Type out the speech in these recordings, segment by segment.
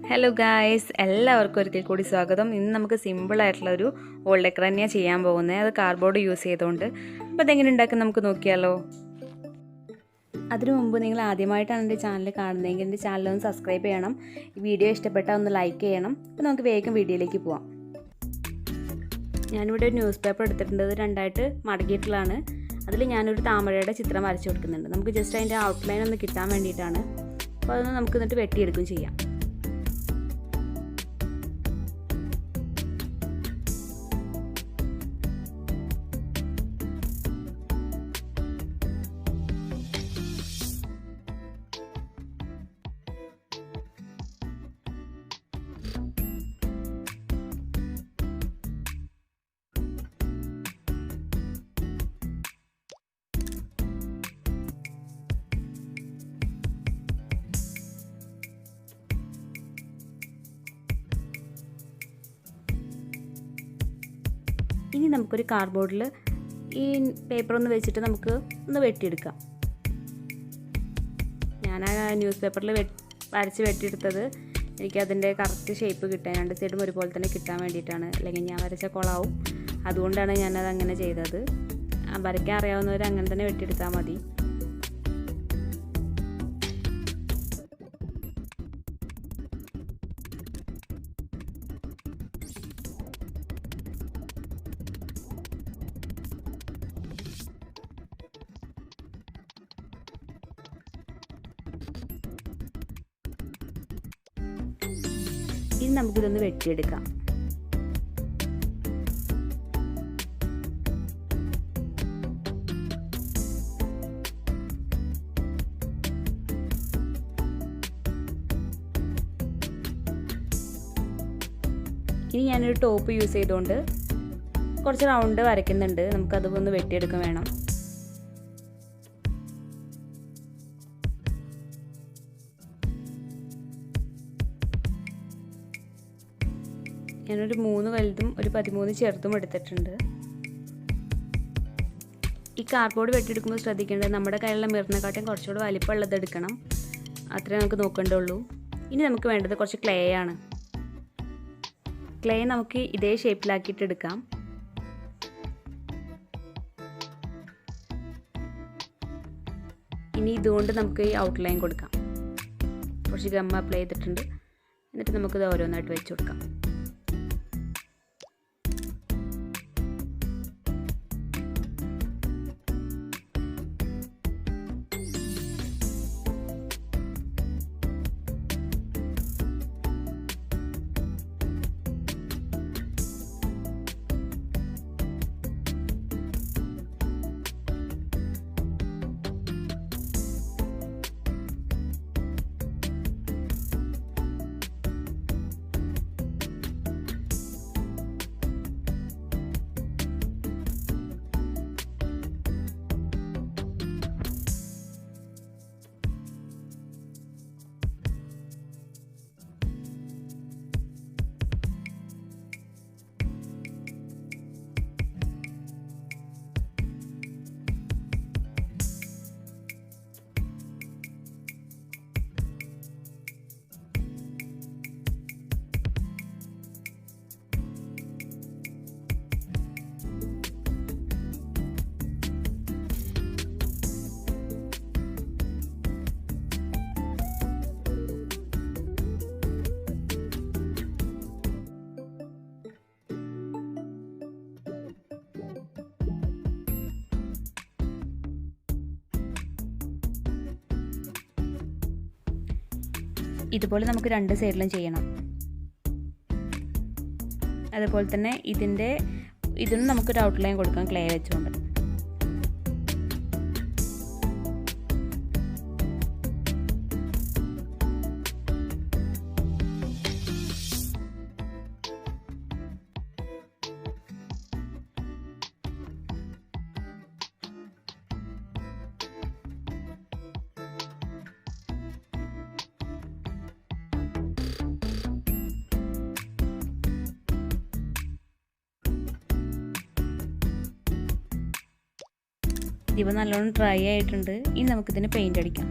Hello guys, എല്ലാവർക്കും ഒരിക്കൽ കൂടി സ്വാഗതം. ഇന്ന് നമുക്ക് സിമ്പിളായിട്ടുള്ളൊരു വോൾ ഡെക്കർ തന്നെയാണ് ചെയ്യാൻ പോകുന്നത്. അത് കാർഡ്ബോർഡ് യൂസ് ചെയ്തുകൊണ്ട്. അപ്പോൾ അതെങ്ങനെ ഉണ്ടാക്കും നമുക്ക് നോക്കിയാലോ. അതിനു മുമ്പ് നിങ്ങൾ ആദ്യമായിട്ടാണ് എൻ്റെ ചാനൽ കാണുന്നതെങ്കിൽ എൻ്റെ ചാനലൊന്ന് സബ്സ്ക്രൈബ് ചെയ്യണം. ഈ വീഡിയോ ഇഷ്ടപ്പെട്ടാൽ ഒന്ന് ലൈക്ക് ചെയ്യണം. അപ്പോൾ നമുക്ക് വേഗം വീഡിയോയിലേക്ക് പോവാം. ഞാനിവിടെ ഒരു ന്യൂസ് പേപ്പർ എടുത്തിട്ടുണ്ട്. അത് രണ്ടായിട്ട് മടക്കിയിട്ടുള്ളതാണ്. അതിൽ ഞാനൊരു താമരയുടെ ചിത്രം വരച്ചു കൊടുക്കുന്നുണ്ട്. നമുക്ക് ജസ്റ്റ് അതിൻ്റെ ഔട്ട്ലൈൻ ഒന്ന് കിട്ടാൻ വേണ്ടിയിട്ടാണ്. അപ്പോൾ അതൊന്ന് നമുക്ക് എന്നിട്ട് വെട്ടിയെടുക്കും ചെയ്യാം. ഇനി നമുക്കൊരു കാർഡ്ബോർഡിൽ ഈ പേപ്പർ ഒന്ന് വെച്ചിട്ട് നമുക്ക് ഒന്ന് വെട്ടിയെടുക്കാം. ഞാൻ ആ ന്യൂസ് പേപ്പറിൽ വരച്ച് വെട്ടിയെടുത്തത് എനിക്കതിൻ്റെ കറക്റ്റ് ഷേപ്പ് കിട്ടാൻ, രണ്ട് സൈഡും ഒരുപോലെ തന്നെ കിട്ടാൻ വേണ്ടിയിട്ടാണ്. അല്ലെങ്കിൽ ഞാൻ വരച്ച കുളമാവും. അതുകൊണ്ടാണ് ഞാനത് അങ്ങനെ ചെയ്തത്. വരയ്ക്കാൻ അറിയാവുന്നവർ അങ്ങനെ തന്നെ വെട്ടിയെടുത്താൽ മതി. ഇനി നമുക്കിതൊന്ന് വെട്ടിയെടുക്കാം. ഇനി ഞാനൊരു ടോപ്പ് യൂസ് ചെയ്തുകൊണ്ട് കുറച്ച് റൗണ്ട് വരയ്ക്കുന്നുണ്ട്. നമുക്കതൊന്ന് വെട്ടിയെടുക്കാൻ വേണം. ഞാനൊരു 3 വലുതും ഒരു 13 ചെറുതും എടുത്തിട്ടുണ്ട്. ഈ കാർഡ്ബോർഡ് വെട്ടിയെടുക്കുമ്പോൾ ശ്രദ്ധിക്കേണ്ടത് നമ്മുടെ കയ്യിലുള്ള മിററിനെക്കാട്ടും കുറച്ചുകൂടി വലിപ്പമുള്ളത് എടുക്കണം. അത്രേ നമുക്ക് നോക്കേണ്ടുള്ളൂ. ഇനി നമുക്ക് വേണ്ടത് കുറച്ച് ക്ലേ ആണ്. ക്ലേ നമുക്ക് ഇതേ ഷേപ്പിലാക്കിയിട്ട് എടുക്കാം. ഇനി ഇതുകൊണ്ട് നമുക്ക് ഈ ഔട്ട്ലൈൻ കൊടുക്കാം. കുറച്ച് ഗം അപ്ലൈ ചെയ്തിട്ടുണ്ട്. എന്നിട്ട് നമുക്കിത് ഓരോന്നായിട്ട് വെച്ച് കൊടുക്കാം. ഇതുപോലെ നമുക്ക് രണ്ട് സൈഡിലും ചെയ്യണം. അതുപോലെ തന്നെ ഇതിന് നമുക്കൊരു ഔട്ട്ലൈൻ കൊടുക്കാം ക്ലേ വെച്ചുകൊണ്ട്. ഇവ നല്ലോണം ഡ്രൈ ആയിട്ടുണ്ട്. ഇനി നമുക്കിതിന് പെയിൻ്റ് അടിക്കാം.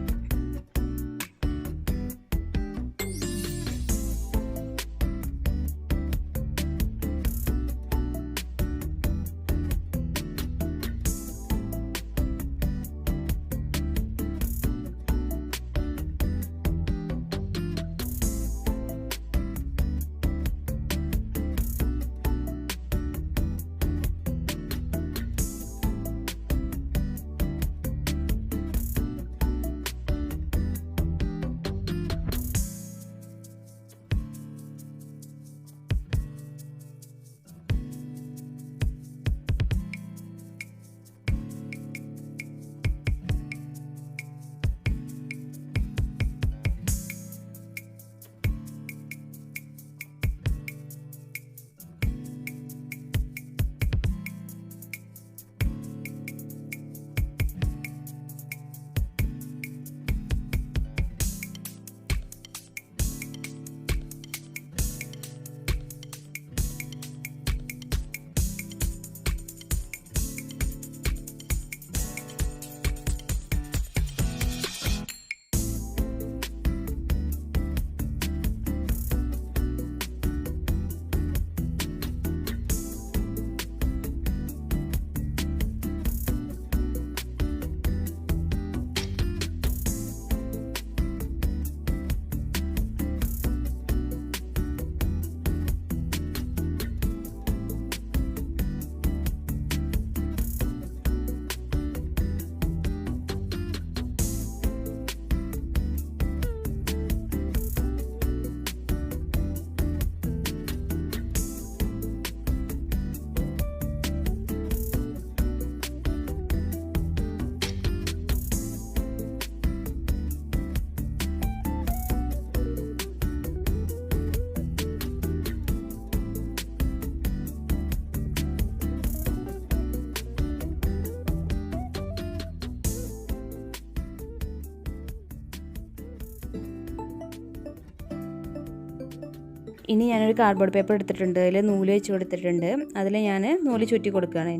ഇനി ഞാനൊരു കാർഡ്ബോർഡ് പേപ്പർ എടുത്തിട്ടുണ്ട്, അതിൽ നൂല് വെച്ച് കൊടുത്തിട്ടുണ്ട്. അതിൽ ഞാൻ നൂല് ചുറ്റി കൊടുക്കുകയാണ്.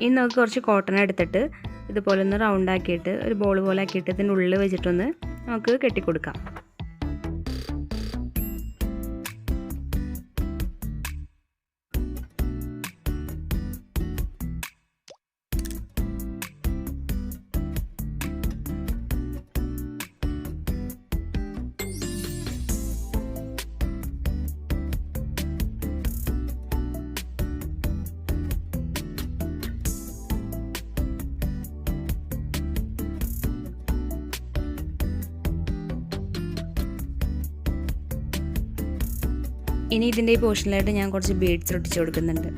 ഇനി നമുക്ക് കുറച്ച് കോട്ടൺ എടുത്തിട്ട് ഇതുപോലെ ഒന്ന് റൗണ്ട് ആക്കിയിട്ട് ഒരു ബോൾ പോലെ ആക്കിയിട്ട് ഇതിൻ്റെ ഉള്ളിൽ വെച്ചിട്ടൊന്ന് നമുക്ക് കെട്ടിക്കൊടുക്കാം. ഇനി ഇതിൻ്റെ ഈ പോർഷനിലായിട്ട് ഞാൻ കുറച്ച് ബീഡ്സ് ഒട്ടിച്ച് കൊടുക്കുന്നുണ്ട്.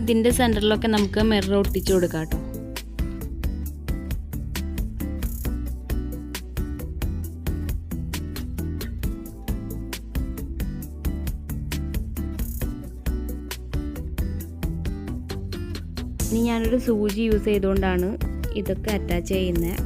ഇതിൻ്റെ സെൻറ്ററിലൊക്കെ നമുക്ക് മിറർ ഒട്ടിച്ചു കൊടുക്കാം കേട്ടോ. ഇനി ഞാനൊരു സൂചി യൂസ് ചെയ്തുകൊണ്ടാണ് ഇതൊക്കെ അറ്റാച്ച് ചെയ്യുന്നത്.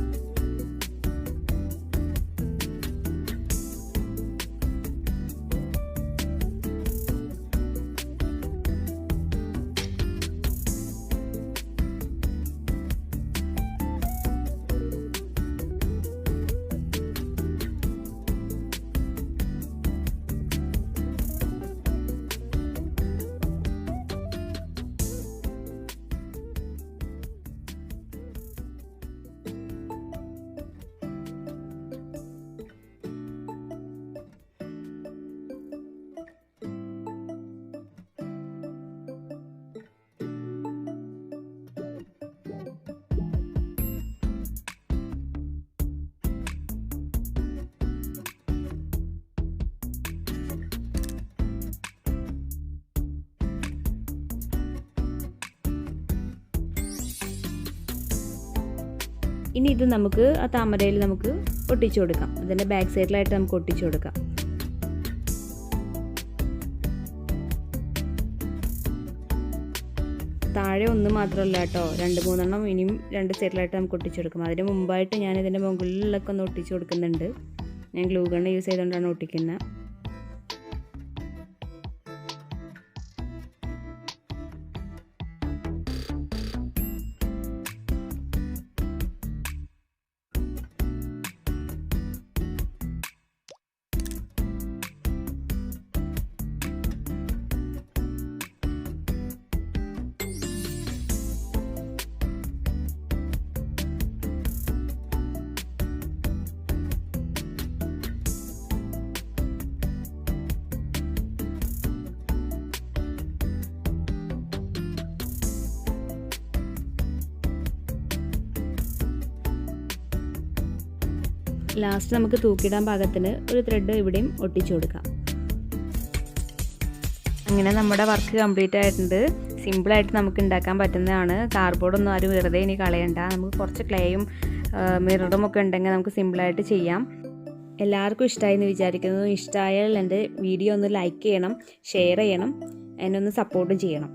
ഇനി ഇത് നമുക്ക് ആ താമരയിൽ നമുക്ക് ഒട്ടിച്ചു കൊടുക്കാം. അതിൻ്റെ ബാക്ക് സൈഡിലായിട്ട് നമുക്ക് ഒട്ടിച്ചു കൊടുക്കാം. താഴെ ഒന്ന് മാത്രമല്ല കേട്ടോ, 2-3 ഇനിയും 2 സൈഡിലായിട്ട് നമുക്ക് ഒട്ടിച്ചു കൊടുക്കാം. അതിന് മുമ്പായിട്ട് ഞാൻ ഇതിൻ്റെ മുകളിലൊക്കെ ഒന്ന് ഒട്ടിച്ചു കൊടുക്കുന്നുണ്ട്. ഞാൻ ഗ്ലൂ ഗൺ യൂസ് ചെയ്തുകൊണ്ടാണ് ഒട്ടിക്കുന്നത്. ലാസ്റ്റ് നമുക്ക് തൂക്കിയിടാൻ പാകത്തിന് ഒരു ത്രെഡ് ഇവിടെയും ഒട്ടിച്ചു കൊടുക്കാം. അങ്ങനെ നമ്മുടെ വർക്ക് കംപ്ലീറ്റ് ആയിട്ടുണ്ട്. സിമ്പിളായിട്ട് നമുക്ക് ഉണ്ടാക്കാൻ പറ്റുന്നതാണ്. കാർഡ്ബോർഡൊന്നും ആരും വെറുതെ ഇനി കളയണ്ട. നമുക്ക് കുറച്ച് ക്ലേയും മിററും ഒക്കെ ഉണ്ടെങ്കിൽ നമുക്ക് സിമ്പിളായിട്ട് ചെയ്യാം. എല്ലാവർക്കും ഇഷ്ടമായി എന്ന് വിചാരിക്കുന്നു. ഇഷ്ടമായാൽ എൻ്റെ വീഡിയോ ഒന്ന് ലൈക്ക് ചെയ്യണം, ഷെയർ ചെയ്യണം, എന്നെ ഒന്ന് സപ്പോർട്ടും ചെയ്യണം.